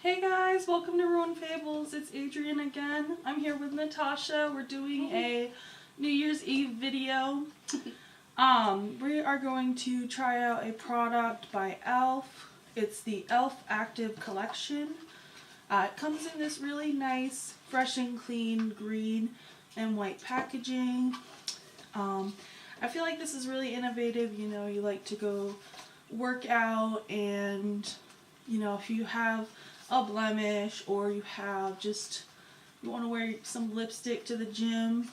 Hey guys, welcome to Ruin Fables. It's Adrian again. I'm here with Natasha. We're doing a New Year's Eve video. We are going to try out a product by E.L.F. It's the E.L.F. Active Collection. It comes in this really nice, fresh and clean green and white packaging. I feel like this is really innovative. You know, you like to go work out, and you know, if you have a blemish or you have you want to wear some lipstick to the gym,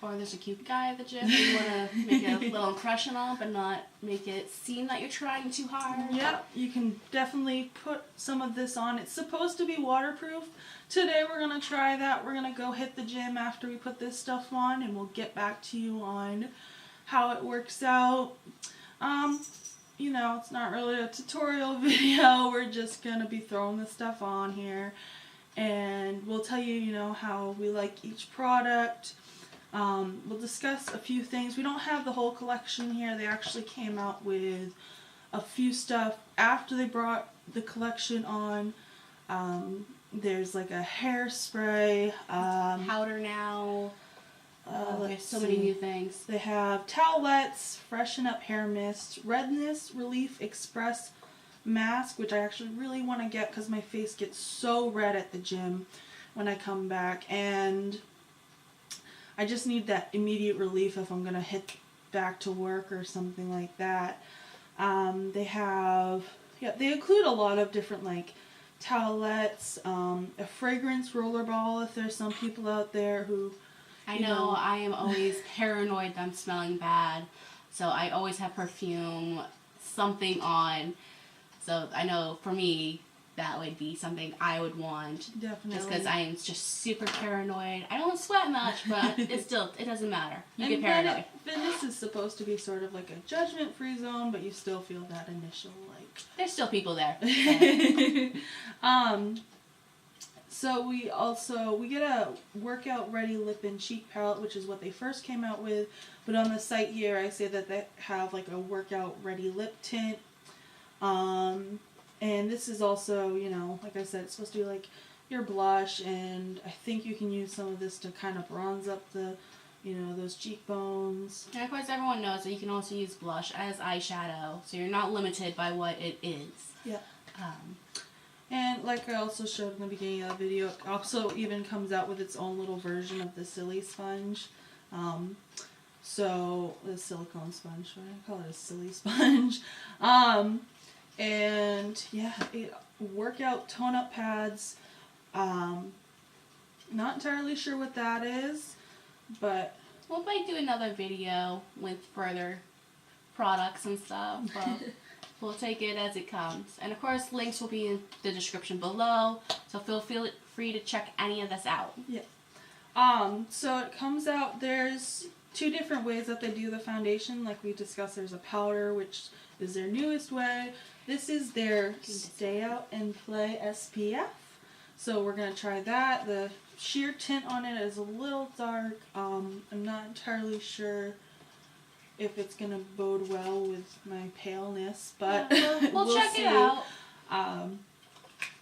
or there's a cute guy at the gym you want to make a little impression on but not make it seem that you're trying too hard. Yep, you can definitely put some of this on. It's supposed to be waterproof. Today we're going to try that. We're going to go hit the gym after we put this stuff on, and we'll get back to you on how it works out. You know, it's not really a tutorial video. We're just going to be throwing the stuff on here, and we'll tell you, you know, how we like each product. We'll discuss a few things. We don't have the whole collection here. They actually came out with a few stuff after they brought the collection on. There's like a hairspray, powder now. There's so many new things. They have towelettes, freshen up hair mist, redness relief express mask, which I actually really want to get because my face gets so red at the gym when I come back, and I just need that immediate relief if I'm going to hit back to work or something like that. They include a lot of different like towelettes, a fragrance rollerball if there's some people out there who, I know I am always paranoid that I'm smelling bad, so I always have perfume, something on. So I know for me that would be something I would want. Definitely. Just because I am just super paranoid. I don't sweat much, but it doesn't matter. You get paranoid. Fitness is supposed to be sort of like a judgment-free zone, but you still feel that initial like. There's still people there. So we get a workout ready lip and cheek palette, which is what they first came out with. But on the site here, I say that they have like a workout ready lip tint. And this is also, you know, like I said, it's supposed to be like your blush, and I think you can use some of this to kind of bronze up the, you know, those cheekbones. And of course, everyone knows that you can also use blush as eyeshadow, so you're not limited by what it is. Yeah. And like I also showed in the beginning of the video, it also even comes out with its own little version of the silly sponge. So the silicone sponge, why do I call it a silly sponge? And yeah, workout tone-up pads. Not entirely sure what that is, but we'll might do another video with further products and stuff. But we'll take it as it comes. And of course, links will be in the description below, so feel free to check any of this out. Yeah. So it comes out, there's two different ways that they do the foundation. Like we discussed, there's a powder, which is their newest way. This is their Stay Out and Play SPF. So we're going to try that. The sheer tint on it is a little dark. I'm not entirely sure if it's going to bode well with my paleness, but we'll check it out.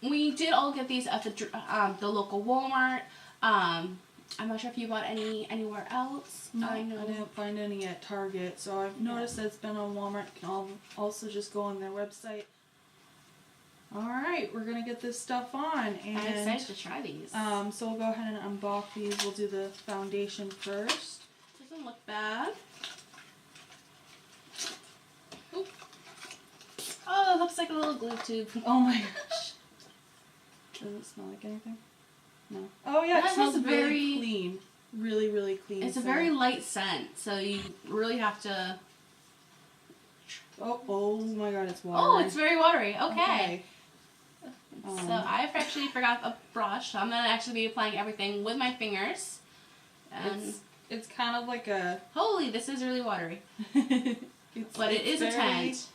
We did all get these at the local Walmart. I'm not sure if you bought any anywhere else. No, I didn't find any at Target, so I've noticed that it's been on Walmart. You can also just go on their website. Alright, we're going to get this stuff on. And I'm excited to try these. So we'll go ahead and unbox these. We'll do the foundation first. Doesn't look bad. Oop. Oh, it looks like a little glue tube. Oh my gosh. Does it smell like anything? No. Oh yeah, it smells very clean. Really, really clean. It's a very light scent, so you really have to... Oh my god, it's watery. Oh, it's very watery. Okay. So I actually forgot a brush, so I'm going to actually be applying everything with my fingers. And it's kind of like a... Holy, this is really watery. But it is a tint.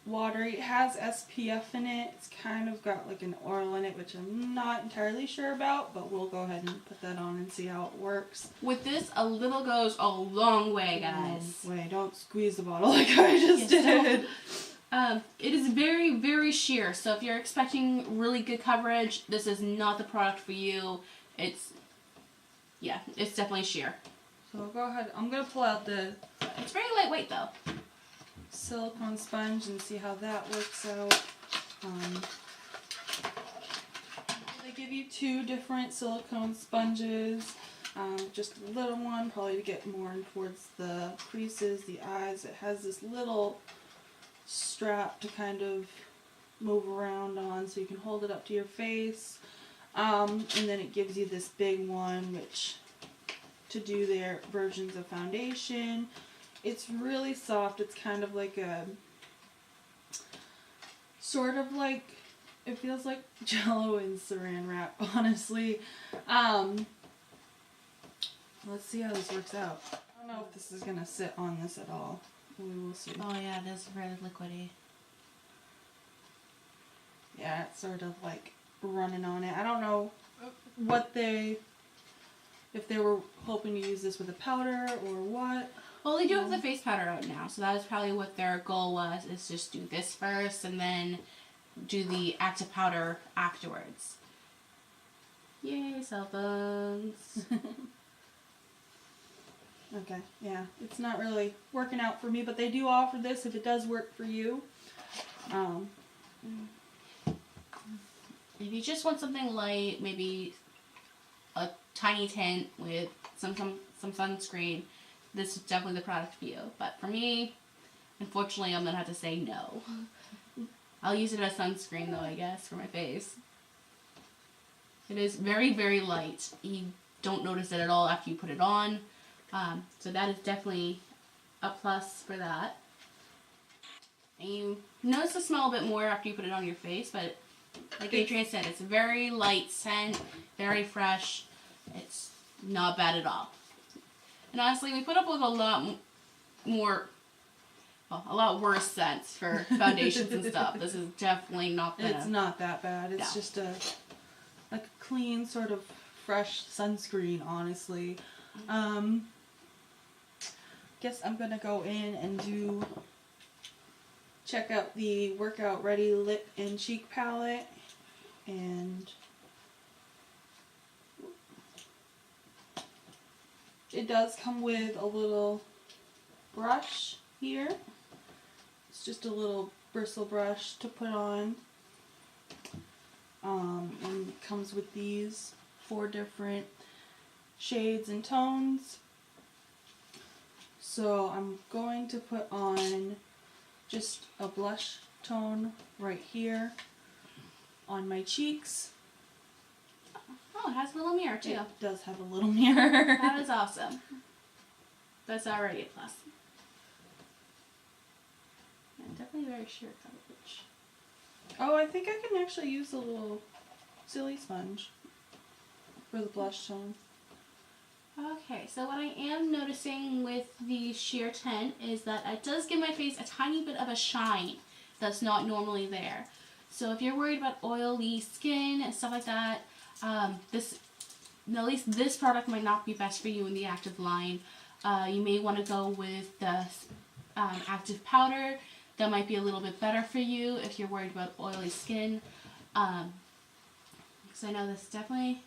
Watery. It has SPF in it. It's kind of got like an oil in it, which I'm not entirely sure about, but we'll go ahead and put that on and see how it works. With this, a little goes a long way, guys. Wait, don't squeeze the bottle like I just did. It is very, very sheer. So if you're expecting really good coverage, this is not the product for you. It's definitely sheer. So I'll go ahead. I'm going to pull out the It's very lightweight though. silicone sponge and see how that works out. They give you 2 different silicone sponges. Just a little one, probably to get more towards the creases, the eyes. It has this little strap to kind of move around on so you can hold it up to your face. And then it gives you this big one, which to do their versions of foundation. It's really soft. It's kind of like it feels like Jello and saran wrap, honestly. Let's see how this works out. I don't know if this is going to sit on this at all. We will see. Oh yeah, it is very liquidy. Yeah, it's sort of like running on it. I don't know if they were hoping to use this with a powder or what. Well, they do have the face powder out now, so that is probably what their goal was, is just do this first and then do the active powder afterwards. Yay, cell phones. Okay, yeah, it's not really working out for me, but they do offer this if it does work for you. If you just want something light, maybe a tiny tint with some sunscreen, this is definitely the product for you. But for me, unfortunately, I'm gonna have to say no. I'll use it as sunscreen though, I guess, for my face. It is very, very light. You don't notice it at all after you put it on. So that is definitely a plus for that. And you notice the smell a bit more after you put it on your face, but like Adrian said, it's a very light scent, very fresh. It's not bad at all. And honestly, we put up with a lot worse scents for foundations and stuff. This is definitely not that. It's not that bad. It's just a clean, sort of fresh sunscreen, honestly. Guess I'm gonna go in and check out the Workout Ready Lip and Cheek Palette, and it does come with a little brush here. It's just a little bristle brush to put on, and it comes with these 4 different shades and tones. So I'm going to put on just a blush tone right here on my cheeks. Oh, it has a little mirror too. It does have a little mirror. That is awesome. That's already a plus. Yeah, definitely very sheer coverage. Oh, I think I can actually use a little silly sponge for the blush tone. Okay, so what I am noticing with the sheer tint is that it does give my face a tiny bit of a shine that's not normally there. So if you're worried about oily skin and stuff like that, at least this product might not be best for you in the active line. You may want to go with the active powder. That might be a little bit better for you if you're worried about oily skin. Because I know this definitely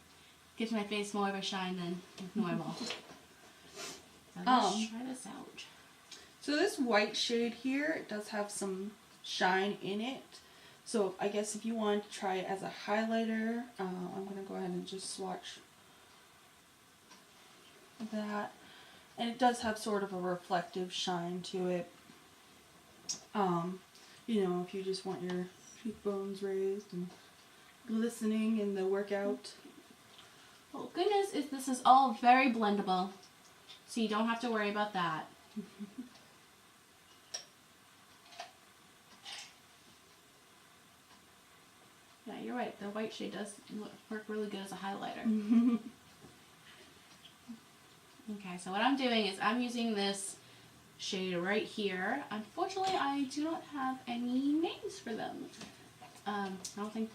gives my face more of a shine than normal. So let's try this out. So this white shade here, it does have some shine in it. So I guess if you want to try it as a highlighter, I'm going to go ahead and just swatch that. And it does have sort of a reflective shine to it. You know, if you just want your cheekbones raised and glistening in the workout. Well, good news is this is all very blendable, so you don't have to worry about that. Yeah, you're right. The white shade does work really good as a highlighter. Okay, so what I'm doing is I'm using this shade right here. Unfortunately, I do not have any names for them. I don't think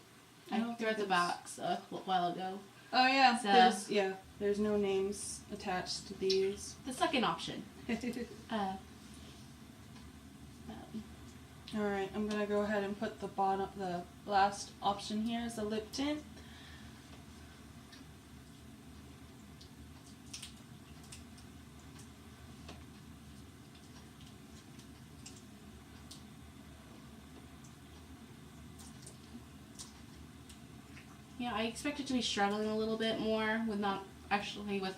I threw out the box a while ago. Oh yeah, So, there's no names attached to these. The second option. Alright, I'm gonna go ahead and put the last option here is the lip tint. Yeah, I expected to be struggling a little bit more with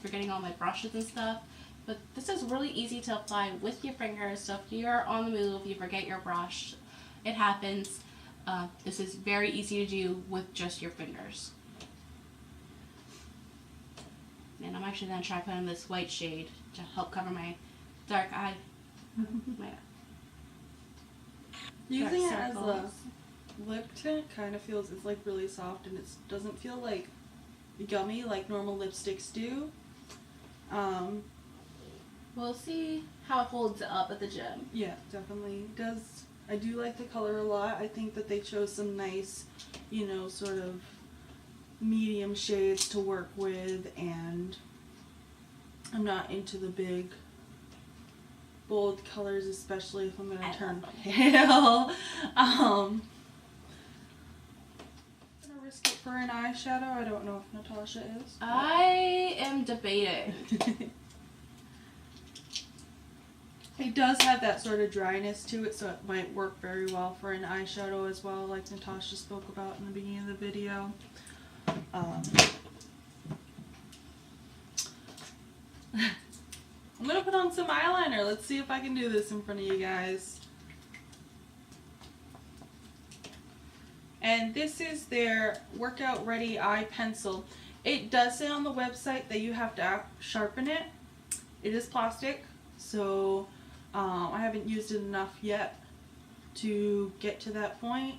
forgetting all my brushes and stuff. But this is really easy to apply with your fingers. So if you're on the move, you forget your brush, it happens. This is very easy to do with just your fingers. And I'm actually going to try putting this white shade to help cover my dark eye. Using it as a lip tint kind of feels, it's like really soft and it doesn't feel like gummy like normal lipsticks do. We'll see how it holds up at the gym. Yeah, definitely does. I do like the color a lot. I think that they chose some nice, sort of medium shades to work with, and I'm not into the big bold colors, especially if I'm going to turn pale. I'm going to risk it for an eyeshadow. I don't know if Natasha is. I am debating. It does have that sort of dryness to it, so it might work very well for an eyeshadow as well, like Natasha spoke about in the beginning of the video. I'm going to put on some eyeliner. Let's see if I can do this in front of you guys. And this is their Workout Ready Eye Pencil. It does say on the website that you have to sharpen it. It is plastic, so I haven't used it enough yet to get to that point.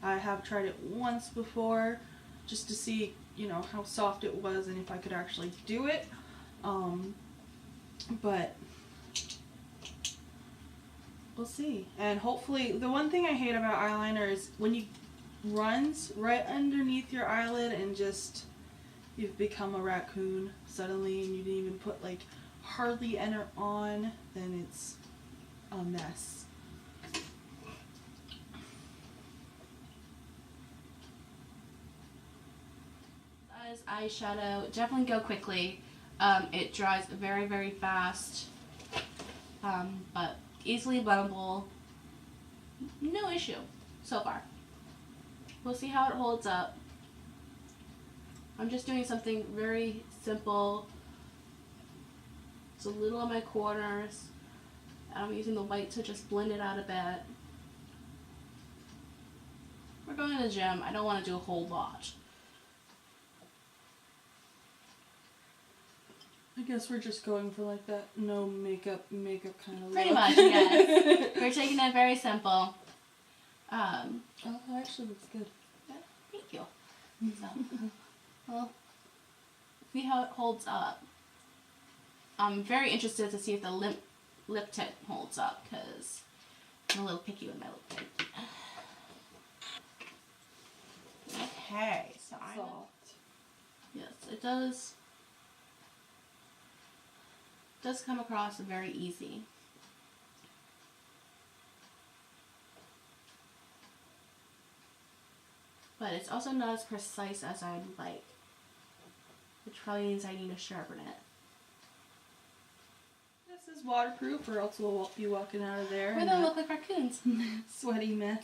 I have tried it once before just to see, how soft it was and if I could actually do it. But we'll see. And hopefully, the one thing I hate about eyeliner is when you runs right underneath your eyelid and you've become a raccoon suddenly and you didn't even put hardly any on, then it's a mess. As eyeshadow, definitely go quickly. It dries very, very fast, but easily blendable. No issue so far. We'll see how it holds up. I'm just doing something very simple. It's a little on my corners. I'm using the white to just blend it out a bit. We're going to the gym. I don't want to do a whole lot. I guess we're just going for that no makeup kind of look. Pretty much, yes. We're taking it very simple. Oh, that actually looks good. Yeah, thank you. So, well, see how it holds up. I'm very interested to see if the lip tint holds up, because I'm a little picky with my lip tint. Okay, so yes, it does come across very easy. But it's also not as precise as I'd like, which probably means I need to sharpen it. This is waterproof, or else we'll be walking out of there. We're gonna look like raccoons. Sweaty mess.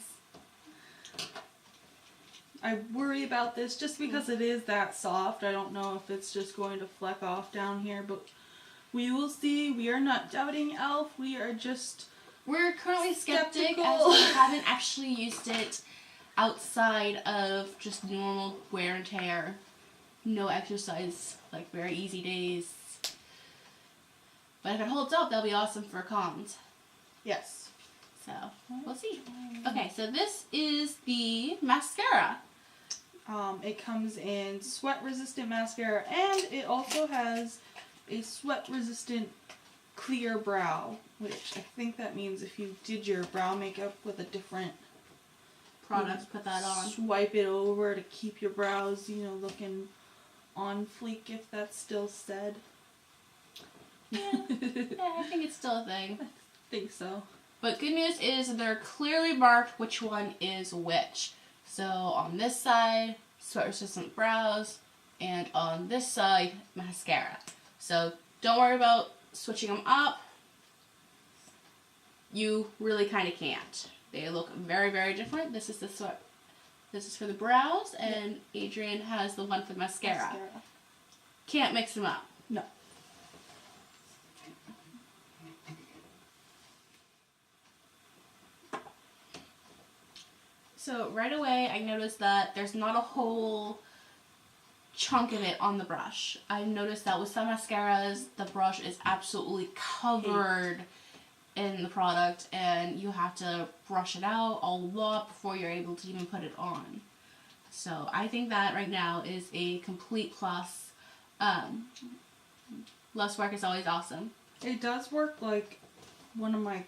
I worry about this just because it is that soft. I don't know if it's just going to fleck off down here, but we will see. We are not doubting E.L.F. We're currently skeptic as we haven't actually used it outside of just normal wear and tear. No exercise, very easy days. But if it holds up, that'll be awesome for cons. Yes. So, we'll see. Okay, so this is the mascara. It comes in sweat-resistant mascara, and it also has a sweat-resistant clear brow, which I think that means if you did your brow makeup with a different product, put that on. Swipe it over to keep your brows, looking on fleek, if that's still said. Yeah, I think it's still a thing. I think so. But good news is they're clearly marked which one is which. So on this side, sweat resistant brows, and on this side, mascara. So don't worry about switching them up. You really kind of can't. They look very, very different. This is the sweat. This is for the brows, and Adrian has the one for the mascara. Can't mix them up. No. So right away, I noticed that there's not a whole chunk of it on the brush. I noticed that with some mascaras, the brush is absolutely covered in the product, and you have to brush it out a lot before you're able to even put it on. So I think that right now is a complete plus. Less work is always awesome. It does work like one of my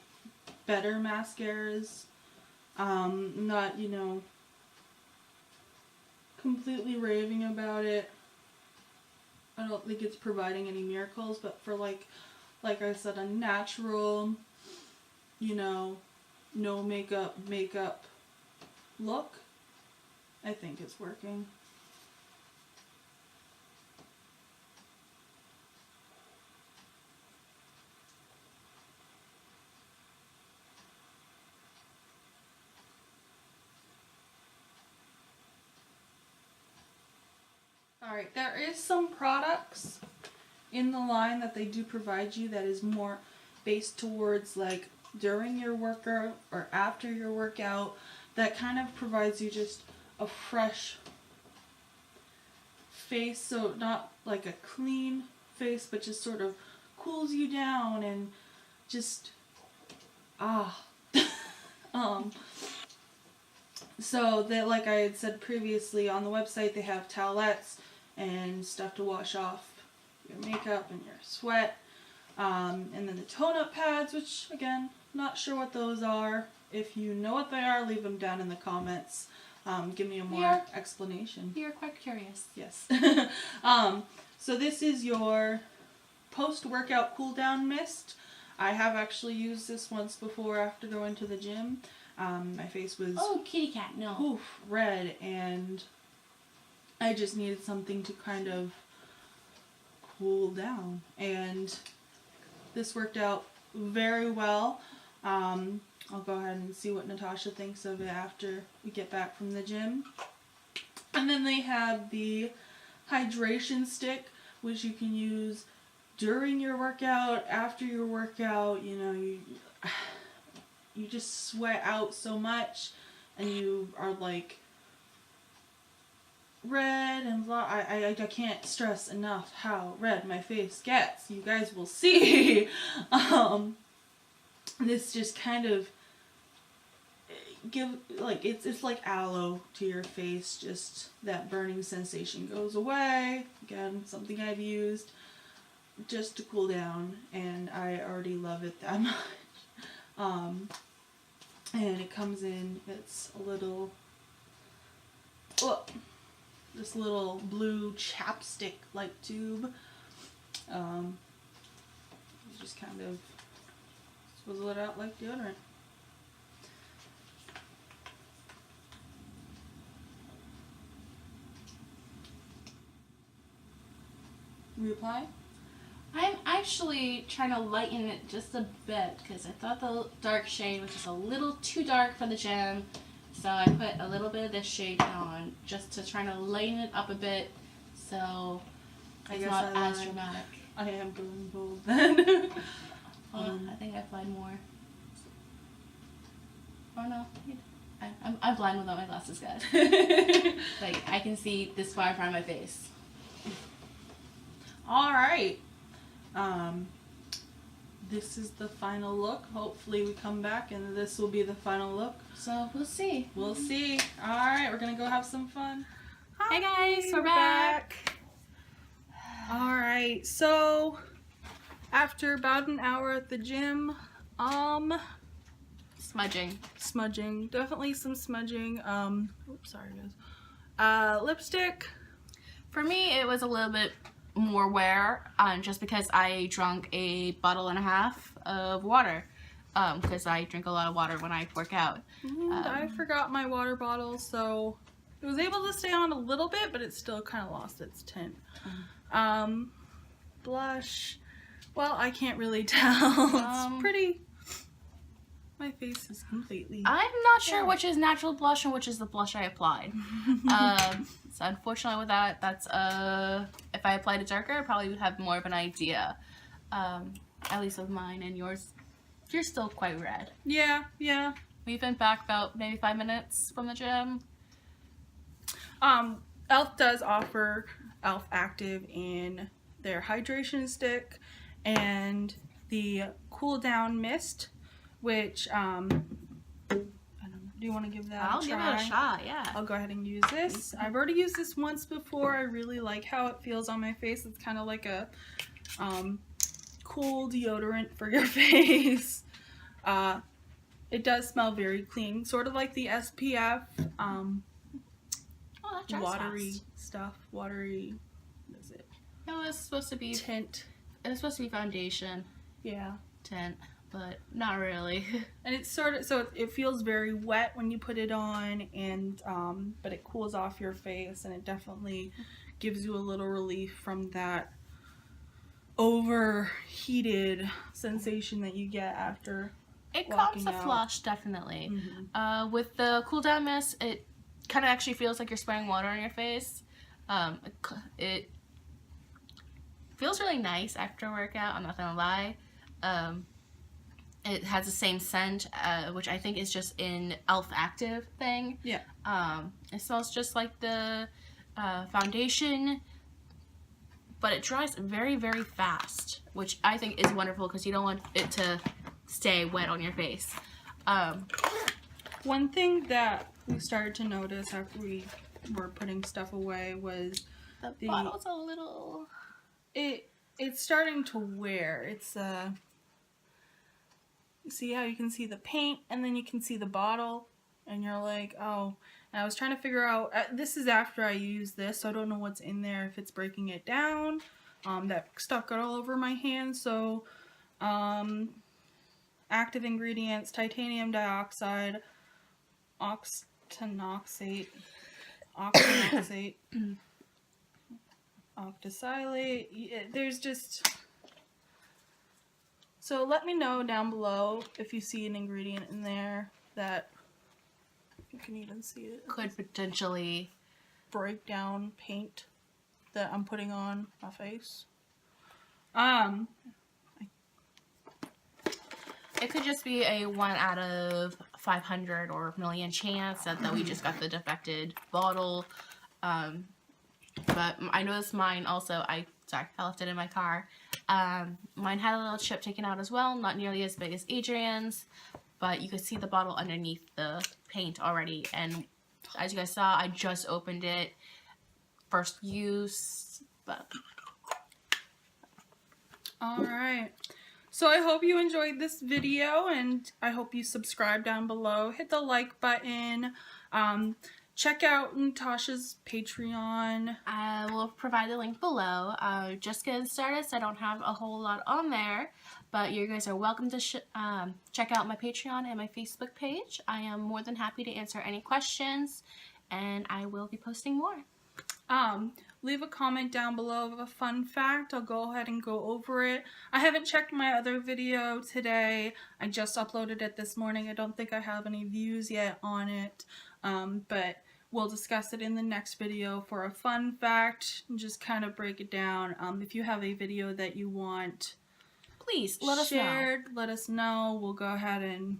better mascaras. Not, you know, completely raving about it. I don't think it's providing any miracles, but for like I said, a natural, you know, no makeup look, I think it's working. Alright, there is some products in the line that they do provide you that is more based towards like during your workout or after your workout, that kind of provides you just a fresh face, so not like a clean face, but just sort of cools you down and just so that, like I had said previously, on the website they have towelettes and stuff to wash off your makeup and your sweat, and then the tone-up pads, which again, not sure what those are. If you know what they are, leave them down in the comments. Give me a more explanation. You're quite curious. Yes. So this is your post-workout cool-down mist. I have actually used this once before after going to the gym. My face was kitty cat, no. Red, and I just needed something to kind of cool down, and this worked out very well. I'll go ahead and see what Natasha thinks of it after we get back from the gym. And then they have the hydration stick, which you can use during your workout, after your workout. You know, you just sweat out so much, and you are like red and blah. I can't stress enough how red my face gets. You guys will see. This just kind of it's like aloe to your face. Just that burning sensation goes away. Again, something I've used just to cool down, and I already love it that much. And it comes in, it's a little, this little blue chapstick like tube. You just kind of swizzle it out like deodorant. Reapply? I'm actually trying to lighten it just a bit because I thought the dark shade was just a little too dark for the gym. So I put a little bit of this shade on just to try to lighten it up a bit so it's not as dramatic. I am going bold then. I think I applied more. Oh no, I'm blind without my glasses, guys. Like, I can see this far from my face. Alright. This is the final look. Hopefully we come back and this will be the final look. So we'll see. We'll see. Alright, we're gonna go have some fun. Hey guys, we're back. Alright, so after about an hour at the gym, smudging, definitely some smudging. Oops, sorry guys. Lipstick. For me, it was a little bit more wear, just because I drank a bottle and a half of water. because I drink a lot of water when I work out. I forgot my water bottle, so it was able to stay on a little bit, but it still kind of lost its tint. Blush, well, I can't really tell. It's pretty, my face is completely... I'm not sure which is natural blush and which is the blush I applied. So unfortunately with that, that's, if I applied it darker, I probably would have more of an idea. At least with mine, and yours, you're still quite red. Yeah, yeah. We've been back about maybe 5 minutes from the gym. E.L.F. does offer E.L.F. Active in their hydration stick and the cool down mist, which I don't know. Do you want to give that I'll a try? give it a shot, yeah. I'll go ahead and use this. I've already used this once before. I really like how it feels on my face. It's kind of like a cool deodorant for your face. It does smell very clean, sort of like the SPF watery stuff. Watery, what is it? It was supposed to be tint. It was supposed to be foundation. Yeah. Tint, but not really. And it's sort of, so it feels very wet when you put it on, and but it cools off your face, and it definitely gives you a little relief from that overheated sensation that you get after It walking calms the out. flush, definitely. Mm-hmm. With the cool down mist, it kind of actually feels like you're spraying water on your face. It feels really nice after a workout, I'm not gonna lie. It has the same scent, which I think is just in E.L.F. Active thing. Yeah. It smells just like the foundation, but it dries very, very fast, which I think is wonderful because you don't want it to stay wet on your face. One thing that we started to notice after we were putting stuff away was the bottle's a little... It's starting to wear. It's see how you can see the paint and then you can see the bottle, and you're like, oh. And I was trying to figure out, this is after I used this, so I don't know what's in there, if it's breaking it down. That stuff got all over my hand. So active ingredients: titanium dioxide, octinoxate, octosilate. There's just... So let me know down below if you see an ingredient in there that, you can even see it, could potentially break down paint that I'm putting on my face. It could just be a 1 out of 500 or million chance that we just got the defected bottle. But I noticed mine also, I left it in my car. Mine had a little chip taken out as well, not nearly as big as Adrian's, but you could see the bottle underneath the paint already. And as you guys saw, I just opened it, first use, but... Alright, so I hope you enjoyed this video, and I hope you subscribe down below, hit the like button, check out Natasha's Patreon. I will provide the link below. Just getting started, so I don't have a whole lot on there, but you guys are welcome to check out my Patreon and my Facebook page. I am more than happy to answer any questions, and I will be posting more. Leave a comment down below of a fun fact. I'll go ahead and go over it. I haven't checked my other video today. I just uploaded it this morning. I don't think I have any views yet on it, but we'll discuss it in the next video for a fun fact and just kind of break it down. If you have a video that you want, please let us know. We'll go ahead and,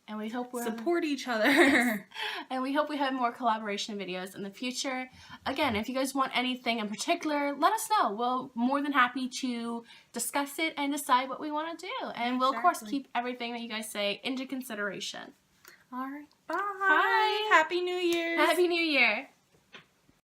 and we hope support each other. And we hope we have more collaboration videos in the future. Again, if you guys want anything in particular, let us know. We're more than happy to discuss it and decide what we want to do. And we'll, of course, keep everything that you guys say into consideration. All right. Bye. Bye. Happy New Year. Happy New Year.